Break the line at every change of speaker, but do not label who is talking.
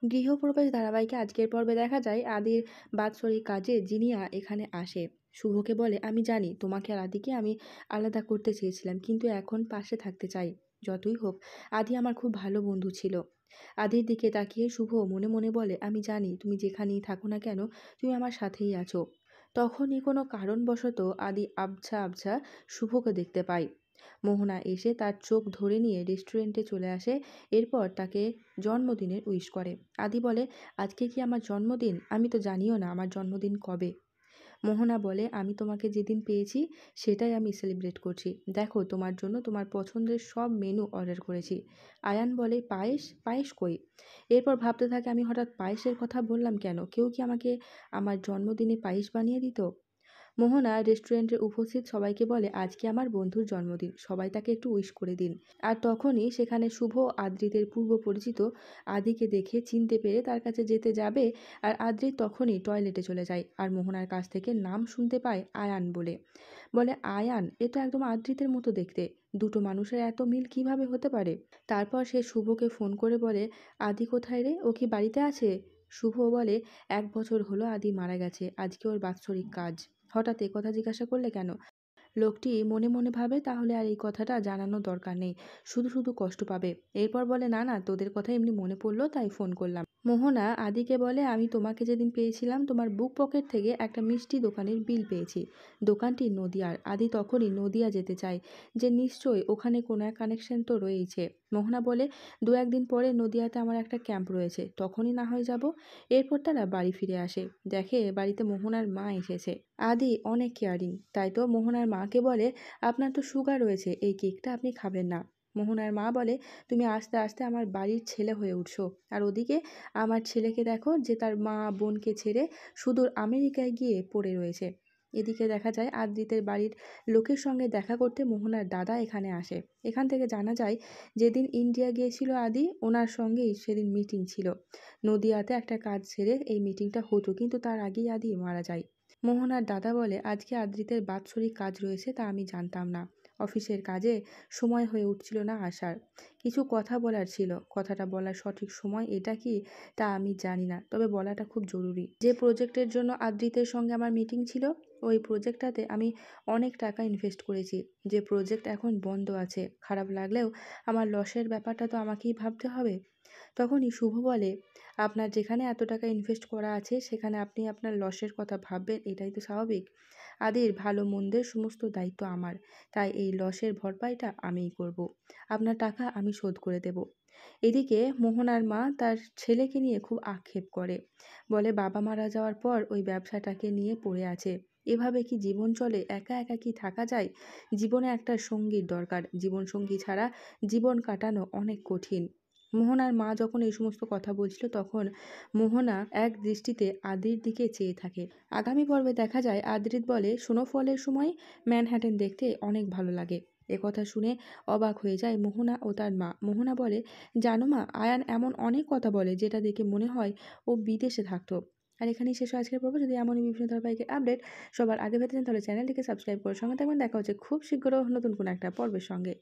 গৃহপ্রবেশ ধারাবাহিকে আজকের পর্বে দেখা যায় আদির বাৎসরিক কাজে জিনিয়া এখানে আসে। শুভকে বলে, আমি জানি তোমাকে আর আদিকে আমি আলাদা করতে চেয়েছিলাম, কিন্তু এখন পাশে থাকতে চাই। যতই হোক, আদি আমার খুব ভালো বন্ধু ছিল। আদির দিকে তাকিয়ে শুভ মনে মনে বলে, আমি জানি তুমি যেখানেই থাকো না কেন, তুমি আমার সাথেই আছো। তখনই কোনো কারণবশত আদি আবছা আবছা শুভকে দেখতে পায়। মোহনা এসে তার চোখ ধরে নিয়ে রেস্টুরেন্টে চলে আসে। এরপর তাকে জন্মদিনের উইশ করে। আদি বলে, আজকে কি আমার জন্মদিন? আমি তো জানিও না আমার জন্মদিন কবে। মোহনা বলে, আমি তোমাকে যেদিন পেয়েছি সেটাই আমি সেলিব্রেট করছি। দেখো, তোমার জন্য তোমার পছন্দের সব মেনু অর্ডার করেছি। আয়ান বলে, পায়েস? পায়েস কই? এরপর ভাবতে থাকে, আমি হঠাৎ পায়েসের কথা বললাম কেন? কেউ কি আমাকে আমার জন্মদিনে পায়েস বানিয়ে দিত? মোহনা রেস্টুরেন্টের উপস্থিত সবাইকে বলে, আজকে আমার বন্ধুর জন্মদিন, সবাই তাকে একটু উইশ করে দিন। আর তখনই সেখানে শুভ আদ্রিতের পূর্ব পরিচিত আদিকে দেখে চিনতে পেরে তার কাছে যেতে যাবে। আর আদ্রিত তখনই টয়লেটে চলে যায় আর মোহনার কাছ থেকে নাম শুনতে পায় আয়ান বলে। বলে, আয়ান, এ তো একদম আদ্রিতের মতো দেখতে। দুটো মানুষের এত মিল কিভাবে হতে পারে? তারপর সে শুভকে ফোন করে বলে, আদি কোথায় রে? ও কি বাড়িতে আছে? শুভ বলে, 1 বছর হলো আদি মারা গেছে, আজকে ওর বাৎসরিক কাজ। হঠাৎ এ কথা জিজ্ঞাসা করলে কেন? লোকটি মনে মনে ভাবে, তাহলে আর এই কথাটা জানানোর দরকার নেই, শুধু শুধু কষ্ট পাবে। এরপর বলে, না না, তোদের কথা এমনি মনে পড়লো তাই ফোন করলাম। মোহনা আদিকে বলে, আমি তোমাকে যেদিন পেয়েছিলাম তোমার বুক পকেট থেকে একটা মিষ্টি দোকানের বিল পেয়েছি। দোকানটি নদিয়ার। আদি তখনই নদিয়া যেতে চায়, যে নিশ্চয়ই ওখানে কোনো এক কানেকশন তো রয়েছে। মোহনা বলে, 2-1 দিন পরে নদিয়াতে আমার একটা ক্যাম্প রয়েছে, তখনই না হয় যাব। এরপর তারা বাড়ি ফিরে আসে, দেখে বাড়িতে মোহনার মা এসেছে। আদি অনেক কেয়ারিং, তাই তো মোহনার মাকে বলে, আপনার তো সুগার রয়েছে, এই কেকটা আপনি খাবেন না। মোহনার মা বলে, তুমি আস্তে আস্তে আমার বাড়ির ছেলে হয়ে উঠছো, আর ওদিকে আমার ছেলেকে দেখো, যে তার মা বোনকে ছেড়ে সুদূর আমেরিকায় গিয়ে পড়ে রয়েছে। এদিকে দেখা যায় আদ্রিতের বাড়ির লোকের সঙ্গে দেখা করতে মোহনার দাদা এখানে আসে। এখান থেকে জানা যায়, যেদিন ইন্ডিয়া গিয়েছিল আদি, ওনার সঙ্গেই সেদিন মিটিং ছিল। নদিয়াতে একটা কাজ ছেড়ে এই মিটিংটা হতো, কিন্তু তার আগেই আদি মারা যায়। মোহনার দাদা বলে, আজকে আদ্রিতের বাৎসরিক কাজ রয়েছে, তা আমি জানতাম না। অফিসের কাজে সময় হয়ে উঠছিল না আসার। কিছু কথা বলার ছিল, কথাটা বলার সঠিক সময় এটা কি তা আমি জানি না, তবে বলাটা খুব জরুরি। যে প্রজেক্টের জন্য আদ্রিতের সঙ্গে আমার মিটিং ছিল, ওই প্রজেক্টটাতে আমি অনেক টাকা ইনভেস্ট করেছি। যে প্রজেক্ট এখন বন্ধ আছে, খারাপ লাগলেও আমার লসের ব্যাপারটা তো আমাকেই ভাবতে হবে। তখনই শুভ বলে, আপনার যেখানে এত টাকা ইনভেস্ট করা আছে সেখানে আপনি আপনার লসের কথা ভাববেন, এটাই তো স্বাভাবিক। আদির ভালো মন্দের সমস্ত দায়িত্ব আমার, তাই এই লসের ভরপাইটা আমিই করব। আপনার টাকা আমি শোধ করে দেব। এদিকে মোহনার মা তার ছেলেকে নিয়ে খুব আক্ষেপ করে। বলে, বাবা মারা যাওয়ার পর ওই ব্যবসাটাকে নিয়ে পড়ে আছে। এভাবে কি জীবন চলে? একা একা কি থাকা যায়? জীবনে একটা সঙ্গীর দরকার, জীবনসঙ্গী ছাড়া জীবন কাটানো অনেক কঠিন। মোহনার মা যখন এই সমস্ত কথা বলছিল, তখন মোহনা এক দৃষ্টিতে আদ্রির দিকে চেয়ে থাকে। আগামী পর্বে দেখা যায় আদ্রিত বলে, স্নোফলের সময় ম্যানহাটেন দেখতে অনেক ভালো লাগে। একথা শুনে অবাক হয়ে যায় মোহনা ও তার মা। মোহনা বলে, জানো মা, আয়ান এমন অনেক কথা বলে যেটা দেখে মনে হয় ও বিদেশে থাকতো। আর এখানেই শেষ হয় আজকের পর্ব। যদি এমনই বিভিন্ন ধারাবাহিকের আপডেট সবার আগে পেতে চান, তাহলে চ্যানেলটিকে সাবস্ক্রাইব করে সঙ্গে থাকবেন। দেখা হচ্ছে খুব শীঘ্র নতুন কোনো একটা পর্বের সঙ্গে।